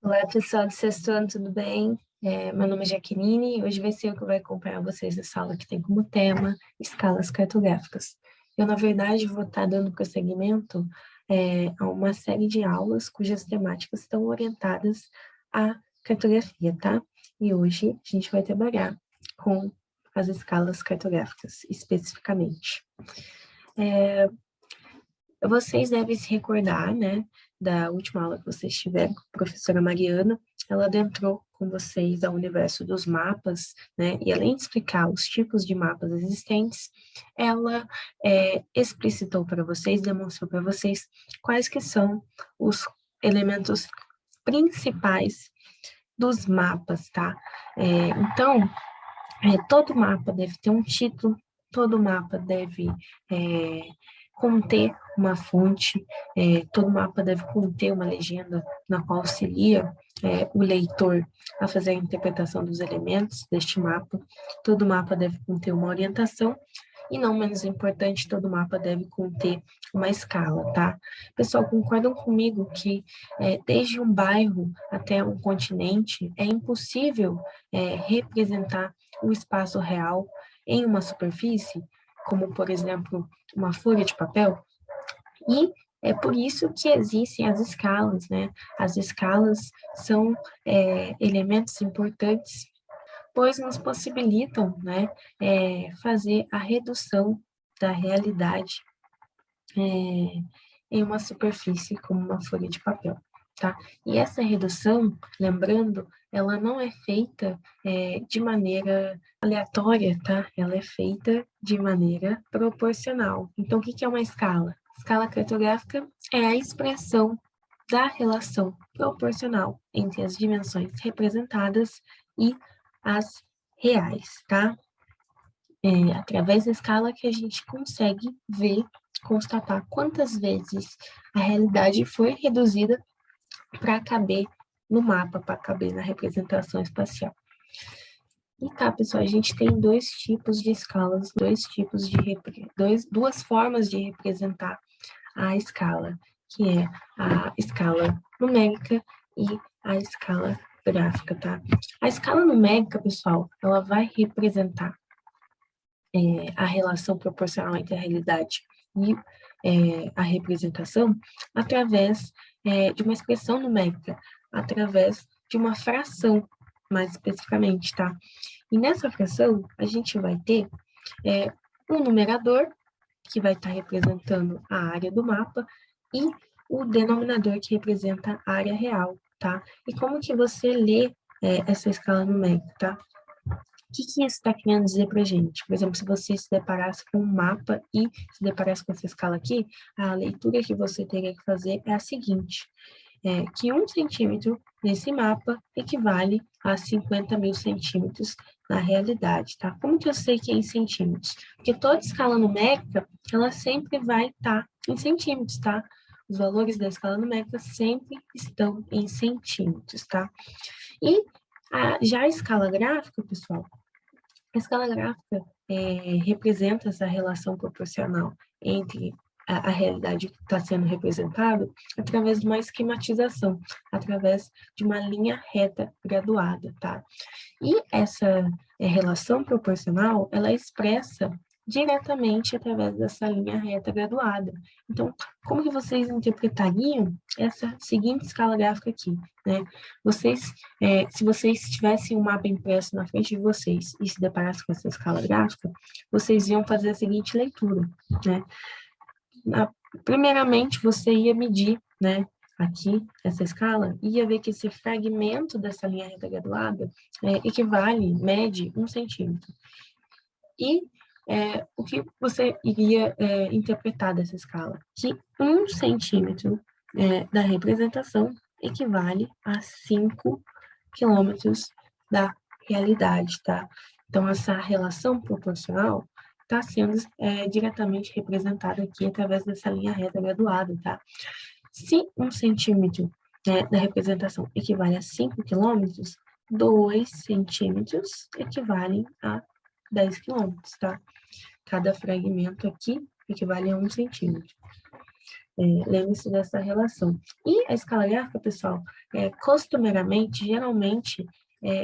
Olá, pessoal do sexto ano, tudo bem? Meu nome é Jaqueline e hoje vai ser eu que vou acompanhar vocês nessa aula que tem como tema escalas cartográficas. Eu, na verdade, vou estar dando prosseguimento a uma série de aulas cujas temáticas estão orientadas à cartografia, tá? E hoje a gente vai trabalhar com as escalas cartográficas, especificamente. Vocês devem se recordar, né, da última aula que vocês tiveram com a professora Mariana. Ela adentrou com vocês ao universo dos mapas, né, e além de explicar os tipos de mapas existentes, ela explicitou para vocês, demonstrou para vocês quais que são os elementos principais dos mapas, tá? Então, todo mapa deve ter um título, todo mapa deve conter uma fonte, todo mapa deve conter uma legenda na qual auxilia o leitor a fazer a interpretação dos elementos deste mapa. Todo mapa deve conter uma orientação e, não menos importante, todo mapa deve conter uma escala, tá? Pessoal, concordam comigo que desde um bairro até um continente é impossível representar o espaço real em uma superfície, como, por exemplo, uma folha de papel? E é por isso que existem as escalas, né? As escalas são elementos importantes, pois nos possibilitam, né, fazer a redução da realidade em uma superfície como uma folha de papel, tá? E essa redução, lembrando, ela não é feita de maneira aleatória, tá? Ela é feita de maneira proporcional. Então, o que é uma escala? Escala cartográfica é a expressão da relação proporcional entre as dimensões representadas e as reais, tá? Através da escala que a gente consegue ver, constatar quantas vezes a realidade foi reduzida para caber no mapa, para caber na representação espacial. E tá, pessoal, a gente tem dois tipos de escalas, duas formas de representar a escala, que é a escala numérica e a escala gráfica, tá? A escala numérica, pessoal, ela vai representar a relação proporcional entre a realidade e a representação através de uma expressão numérica, através de uma fração, mais especificamente, tá? E nessa fração, a gente vai ter um numerador, que vai estar representando a área do mapa, e o denominador, que representa a área real, tá? E como que você lê essa escala numérica, tá? O que isso está querendo dizer para a gente? Por exemplo, se você se deparasse com um mapa e se deparasse com essa escala aqui, a leitura que você teria que fazer é a seguinte, que 1 centímetro nesse mapa equivale a 50.000 centímetros na realidade, tá? Como que eu sei que é em centímetros? Porque toda escala numérica, ela sempre vai estar em centímetros, tá? Os valores da escala numérica sempre estão em centímetros, tá? E já a escala gráfica, pessoal, a escala gráfica representa essa relação proporcional entre a realidade que está sendo representada através de uma esquematização, através de uma linha reta graduada, tá? E essa relação proporcional, ela é expressa diretamente através dessa linha reta graduada. Então, como que vocês interpretariam essa seguinte escala gráfica aqui, né? Se vocês tivessem um mapa impresso na frente de vocês e se deparassem com essa escala gráfica, vocês iam fazer a seguinte leitura, né? Primeiramente, você ia medir, né, aqui, essa escala, ia ver que esse fragmento dessa linha reta graduada mede 1 centímetro. E o que você iria interpretar dessa escala? Que 1 centímetro da representação equivale a 5 quilômetros da realidade, tá? Então, essa relação proporcional está sendo diretamente representada aqui através dessa linha reta graduada, tá? Se 1 centímetro da representação equivale a 5 quilômetros, 2 centímetros equivalem a 10 quilômetros, tá? Cada fragmento aqui equivale a 1 centímetro. Lembre-se dessa relação. E a escala gráfica, pessoal, costumeiramente, geralmente,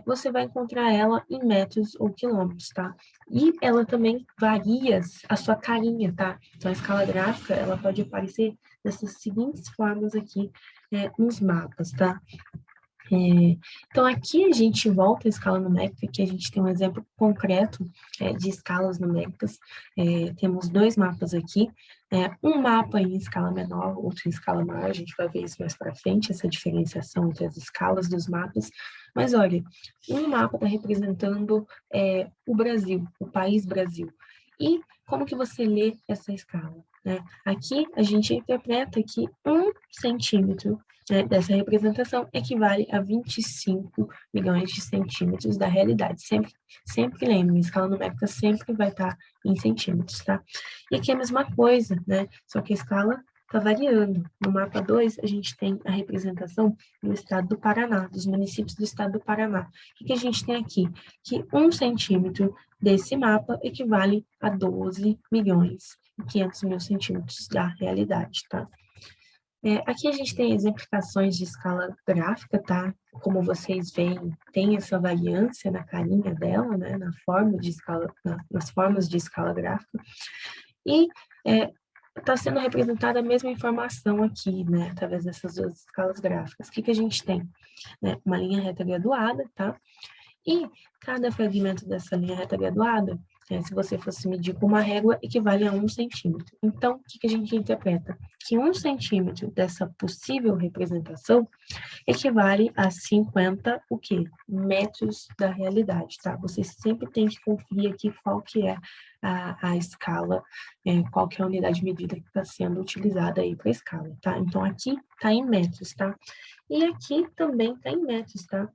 você vai encontrar ela em metros ou quilômetros, tá? E ela também varia a sua carinha, tá? Então, a escala gráfica, ela pode aparecer dessas seguintes formas aqui nos mapas, tá? Então, aqui a gente volta à escala numérica, que a gente tem um exemplo concreto de escalas numéricas. Temos dois mapas aqui, um mapa em escala menor, outro em escala maior, a gente vai ver isso mais para frente, essa diferenciação entre as escalas dos mapas. Mas, olha, um mapa está representando o Brasil, o país Brasil. E como que você lê essa escala? Aqui, a gente interpreta que 1 centímetro dessa representação equivale a 25 milhões de centímetros da realidade. Sempre lembre, a escala numérica sempre vai estar em centímetros, tá? E aqui é a mesma coisa, né? Só que a escala está variando. No mapa 2, a gente tem a representação do estado do Paraná, dos municípios do estado do Paraná. O que a gente tem aqui? Que 1 centímetro desse mapa equivale a 12 milhões e 500 mil centímetros da realidade, tá? Aqui a gente tem exemplificações de escala gráfica, tá? Como vocês veem, tem essa variância na carinha dela, né? Nas formas de escala gráfica. E está sendo representada a mesma informação aqui, né? Através dessas duas escalas gráficas. O que a gente tem? Uma linha reta graduada, tá? E cada fragmento dessa linha reta graduada, se você fosse medir com uma régua, equivale a 1 centímetro. Então, o que a gente interpreta? Que 1 centímetro dessa possível representação equivale a 50, o quê? Metros da realidade, tá? Você sempre tem que conferir aqui qual que é a escala, qual que é a unidade de medida que está sendo utilizada aí para a escala, tá? Então, aqui está em metros, tá? E aqui também está em metros, tá?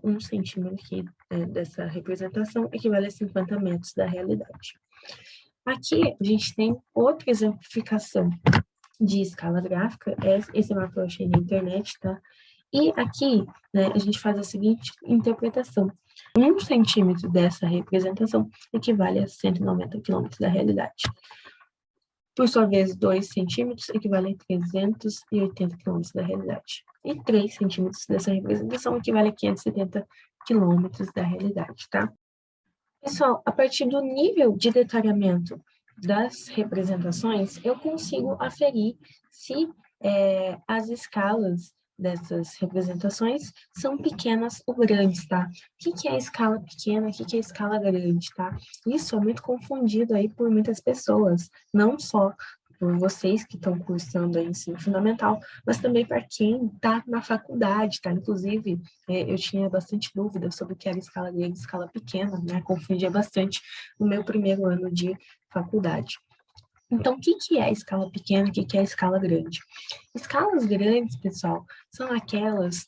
1 centímetro aqui dessa representação equivale a 50 metros da realidade. Aqui a gente tem outra exemplificação de escala gráfica, esse mapa eu achei na internet, tá? E aqui, né, a gente faz a seguinte interpretação. 1 centímetro dessa representação equivale a 190 quilômetros da realidade. Por sua vez, 2 centímetros equivale a 380 quilômetros da realidade. E 3 centímetros dessa representação equivale a 570 quilômetros da realidade, tá? Pessoal, a partir do nível de detalhamento das representações, eu consigo aferir se as escalas dessas representações são pequenas ou grandes, tá? O que é a escala pequena, o que é a escala grande, tá? Isso é muito confundido aí por muitas pessoas, não só por vocês que estão cursando aí ensino fundamental, mas também para quem está na faculdade, tá? Inclusive, eu tinha bastante dúvida sobre o que era escala grande e escala pequena, né? Confundia bastante no meu primeiro ano de faculdade. Então, o que é a escala pequena, o que é a escala grande? Escalas grandes, pessoal, são aquelas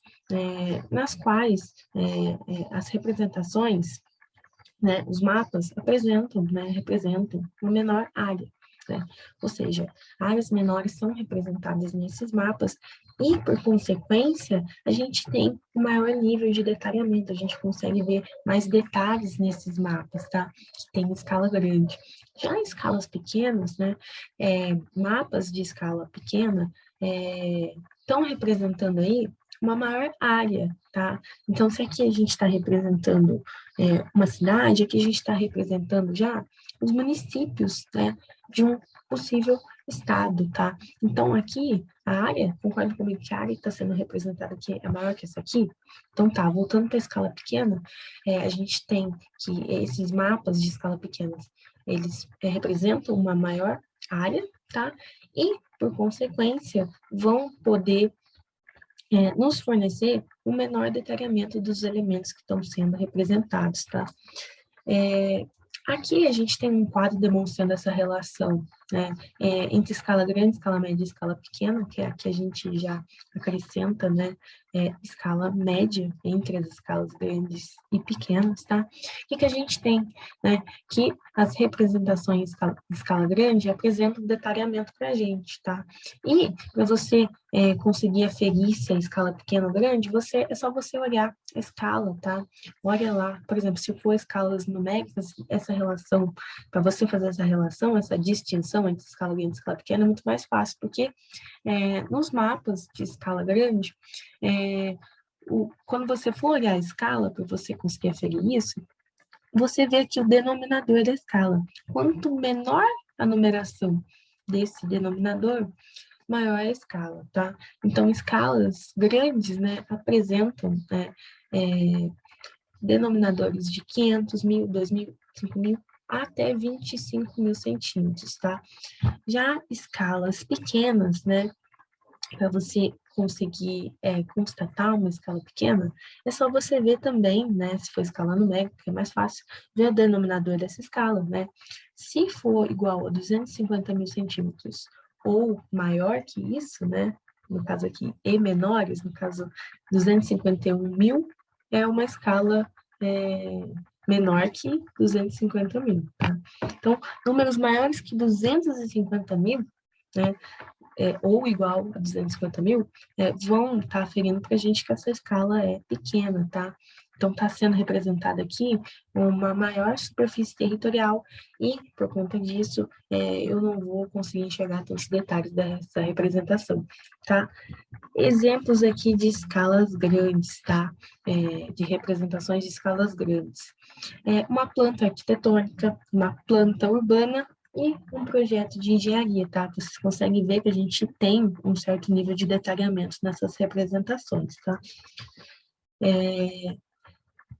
nas quais as representações, né, os mapas apresentam, né, representam uma menor área. Né? Ou seja, áreas menores são representadas nesses mapas e, por consequência, a gente tem um maior nível de detalhamento, a gente consegue ver mais detalhes nesses mapas, tá? Que tem escala grande. Já em escalas pequenas, né, mapas de escala pequena estão representando aí uma maior área, tá? Então, se aqui a gente está representando uma cidade, aqui a gente está representando já os municípios, né, de um possível estado, tá? Então, aqui, a área, concordo comigo que a área que está sendo representada aqui é maior que essa aqui? Então, tá, voltando para a escala pequena, a gente tem que esses mapas de escala pequena, eles representam uma maior área, tá? E, por consequência, vão poder nos fornecer um menor detalhamento dos elementos que estão sendo representados, tá? Aqui a gente tem um quadro demonstrando essa relação, né, entre escala grande, escala média e escala pequena, que é aqui a gente já acrescenta, né, escala média, entre as escalas grandes e pequenas, tá? O que a gente tem, né? Que as representações em escala grande apresentam detalhamento para a gente, tá? E para você conseguir aferir se a escala é pequena ou grande, é só você olhar a escala, tá? Olha lá, por exemplo, se for escalas numéricas, essa relação, para você fazer essa relação, essa distinção entre escala grande e escala pequena é muito mais fácil, porque nos mapas de escala grande, quando você for olhar a escala, para você conseguir aferir isso, você vê que o denominador da escala, quanto menor a numeração desse denominador, maior a escala, tá? Então, escalas grandes, né, apresentam denominadores de 500 mil, 2.000, 5.000, até 25.000 centímetros, tá? Já escalas pequenas, né, para você conseguir constatar uma escala pequena, é só você ver também, né, se for escala numérica, é mais fácil, ver o denominador dessa escala, né? Se for igual a 250.000 centímetros ou maior que isso, né, no caso aqui, e menores, no caso 251.000, é uma escala menor que 250.000, tá? Então, números maiores que 250.000, né, ou igual a 250.000, vão estar aferindo para a gente que essa escala é pequena, tá? Então, está sendo representada aqui uma maior superfície territorial e, por conta disso, eu não vou conseguir enxergar todos os detalhes dessa representação, tá? Exemplos aqui de escalas grandes, tá? De representações de escalas grandes. Uma planta arquitetônica, uma planta urbana e um projeto de engenharia, tá? Vocês conseguem ver que a gente tem um certo nível de detalhamento nessas representações, tá?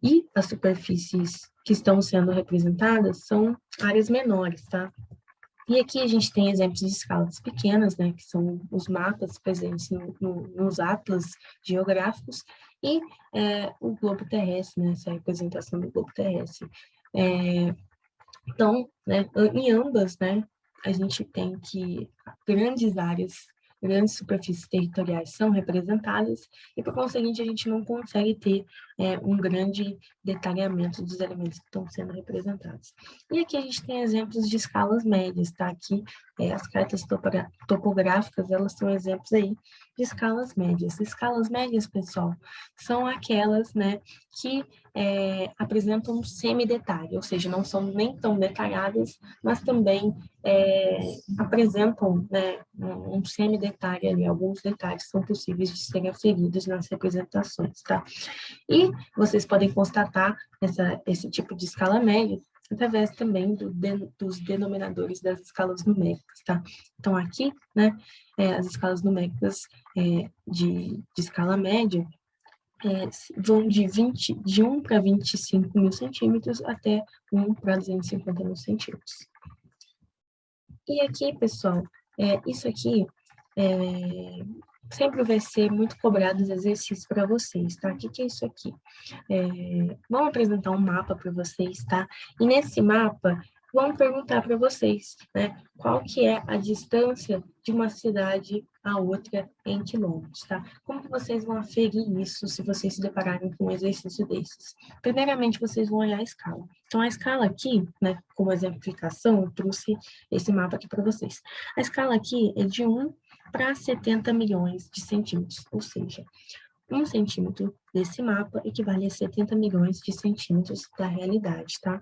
E as superfícies que estão sendo representadas são áreas menores, tá? E aqui a gente tem exemplos de escalas pequenas, né, que são os mapas presentes nos atlas geográficos, e o globo terrestre, né, essa representação do globo terrestre. Então, né, em ambas, né, a gente tem que grandes áreas, grandes superfícies territoriais são representadas e, por conseguinte, a gente não consegue ter um grande detalhamento dos elementos que estão sendo representados. E aqui a gente tem exemplos de escalas médias, tá? Aqui as cartas topográficas, elas são exemplos aí de escalas médias. Escalas médias, pessoal, são aquelas, né, que apresentam um semi-detalhe, ou seja, não são nem tão detalhadas, mas também apresentam, né, um semi-detalhe ali, alguns detalhes são possíveis de serem aferidos nas representações, tá? E vocês podem constatar esse tipo de escala média através também dos denominadores das escalas numéricas, tá? Então, aqui, né, as escalas numéricas de escala média vão de 1 para 25.000 centímetros até 1 para 250.000 centímetros. E aqui, pessoal, isso aqui sempre vai ser muito cobrado os exercícios para vocês, tá? O que é isso aqui? Vamos apresentar um mapa para vocês, tá? E nesse mapa, vamos perguntar para vocês, né? Qual que é a distância de uma cidade a outra em quilômetros, tá? Como que vocês vão aferir isso se vocês se depararem com um exercício desses? Primeiramente, vocês vão olhar a escala. Então, a escala aqui, né, como exemplificação, eu trouxe esse mapa aqui para vocês. A escala aqui é de 1 para 70 milhões de centímetros, ou seja, 1 centímetro desse mapa equivale a 70 milhões de centímetros da realidade, tá?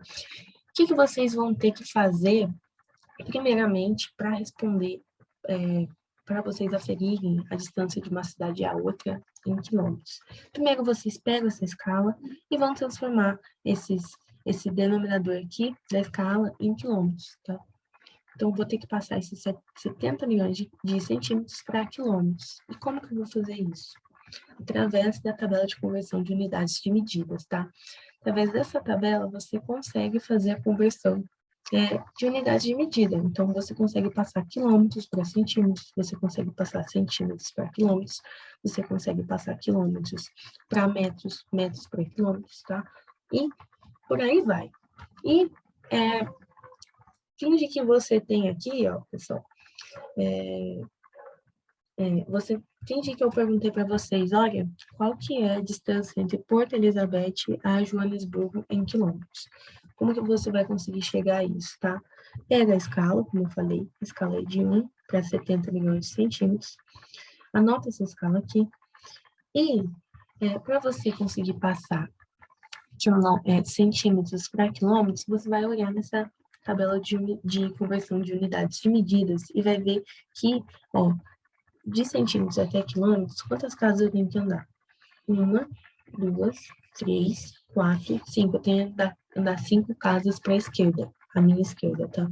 O que vocês vão ter que fazer, primeiramente, para responder, para vocês aferirem a distância de uma cidade à outra em quilômetros? Primeiro, vocês pegam essa escala e vão transformar esse denominador aqui da escala em quilômetros, tá? Então, vou ter que passar esses 70 milhões de centímetros para quilômetros. E como que eu vou fazer isso? Através da tabela de conversão de unidades de medidas, tá? Através dessa tabela, você consegue fazer a conversão de unidade de medida. Então, você consegue passar quilômetros para centímetros, você consegue passar centímetros para quilômetros, você consegue passar quilômetros para metros, metros para quilômetros, tá? E por aí vai. E finge que você tem aqui, ó, pessoal, você finge que eu perguntei para vocês, olha, qual que é a distância entre Porto Elizabeth a Joanesburgo em quilômetros? Como que você vai conseguir chegar a isso, tá? Pega a escala, como eu falei, a escala é de 1 para 70 milhões de centímetros. Anota essa escala aqui. E para você conseguir passar centímetros para quilômetros, você vai olhar nessa tabela de conversão de unidades de medidas e vai ver que, ó, de centímetros até quilômetros, quantas casas eu tenho que andar? 1, 2, 3, 4, 5. Eu tenho que andar 5 casas para a esquerda, a minha esquerda, tá?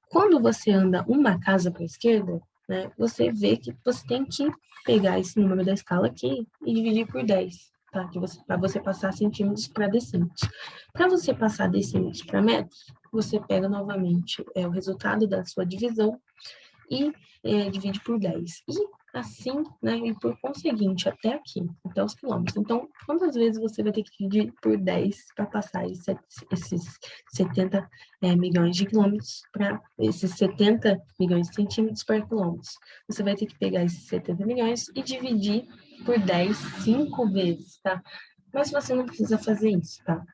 Quando você anda uma casa para a esquerda, né, você vê que você tem que pegar esse número da escala aqui e dividir por 10, tá? Para você passar centímetros para decímetros. Para você passar decímetros para metros, você pega novamente o resultado da sua divisão e divide por 10. E assim, né, e por conseguinte, até aqui, até os quilômetros. Então, quantas vezes você vai ter que dividir por 10 para passar esses 70 milhões de quilômetros para esses 70 milhões de centímetros para quilômetros? Você vai ter que pegar esses 70 milhões e dividir por 10 5 vezes, tá? Mas você não precisa fazer isso, tá?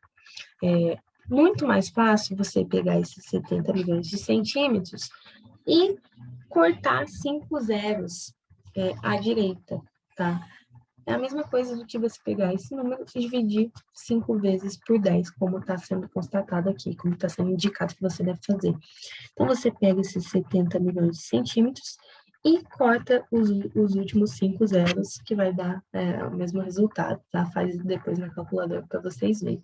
Muito mais fácil você pegar esses 70 milhões de centímetros e cortar 5 zeros à direita, tá? É a mesma coisa do que você pegar esse número e dividir 5 vezes por 10, como está sendo constatado aqui, como está sendo indicado que você deve fazer. Então, você pega esses 70 milhões de centímetros e corta os últimos 5 zeros, que vai dar o mesmo resultado, tá? Faz depois na calculadora para vocês verem.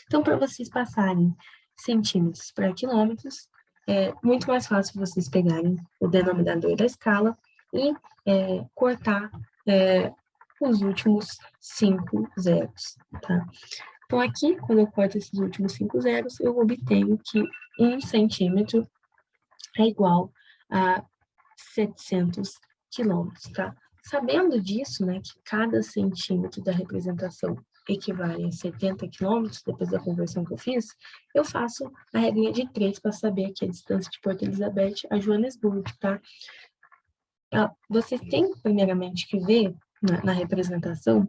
Então, para vocês passarem centímetros para quilômetros, é muito mais fácil vocês pegarem o denominador da escala e cortar os últimos 5 zeros, tá? Então, aqui, quando eu corto esses últimos 5 zeros, eu obtenho que 1 centímetro é igual a 700 quilômetros, tá? Sabendo disso, né, que cada centímetro da representação equivale a 70 quilômetros, depois da conversão que eu fiz, eu faço a regrinha de 3 para saber aqui a distância de Porto Elizabeth a Joanesburgo, tá? Vocês têm, primeiramente, que ver na representação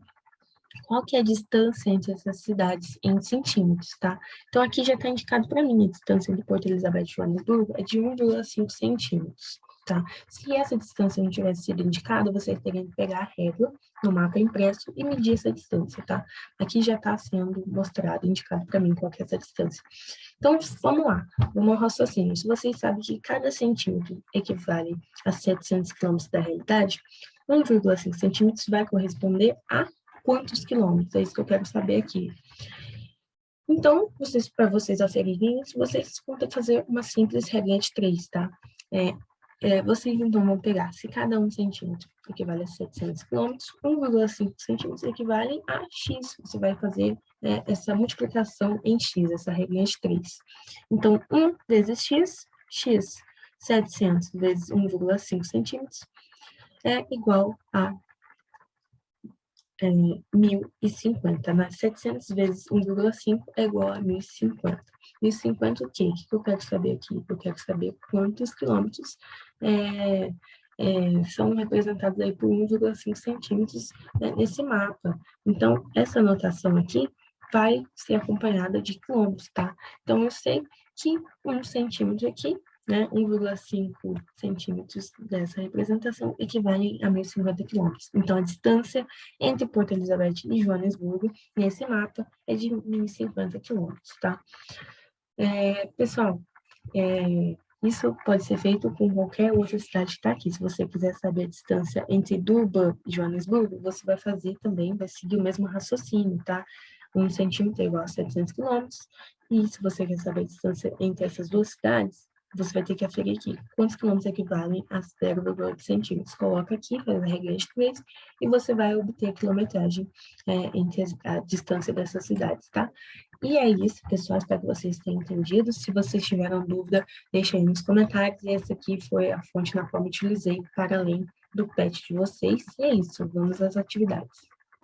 qual que é a distância entre essas cidades em centímetros, tá? Então, aqui já está indicado para mim a distância entre Porto Elizabeth e Joanesburgo é de 1,5 centímetros, tá? Se essa distância não tivesse sido indicada, vocês teriam que pegar a régua no mapa impresso e medir essa distância, tá? Aqui já está sendo mostrado, indicado para mim qual que é essa distância. Então, vamos lá, vamos ao raciocínio. Se vocês sabem que cada centímetro equivale a 700 quilômetros da realidade, 1,5 centímetros vai corresponder a quantos quilômetros? É isso que eu quero saber aqui. Então, para vocês aferirem isso, vocês vão ter que fazer uma simples regra de 3, tá? Vocês então vão pegar, se cada 1 centímetro equivale a 700 quilômetros, 1,5 centímetros equivale a x. Você vai fazer essa multiplicação em x, essa regra de 3. Então, 1 vezes x, 700 vezes 1,5 centímetros, é igual a 1.050, mas 700 vezes 1,5 é igual a 1.050. 1.050 o quê? O que eu quero saber aqui? Eu quero saber quantos quilômetros são representados aí por 1,5 centímetros nesse mapa. Então, essa anotação aqui vai ser acompanhada de quilômetros, tá? Então, eu sei que 1 centímetro aqui, né, 1,5 centímetros dessa representação equivalem a 1.050 quilômetros. Então, a distância entre Porto Elizabeth e Joanesburgo, nesse mapa, é de 1.050 quilômetros, tá? Pessoal, isso pode ser feito com qualquer outra cidade que está aqui. Se você quiser saber a distância entre Durban e Joanesburgo, você vai fazer também, vai seguir o mesmo raciocínio, tá? 1 centímetro é igual a 700 quilômetros. E se você quer saber a distância entre essas duas cidades, você vai ter que aferir aqui quantos quilômetros equivalem a 0,8 centímetros. Coloca aqui, faz a regra de 3, e você vai obter a quilometragem entre a distância dessas cidades, tá? E é isso, pessoal, espero que vocês tenham entendido. Se vocês tiveram dúvida, deixem aí nos comentários. E essa aqui foi a fonte na qual eu utilizei para além do PET de vocês. E é isso, vamos às atividades.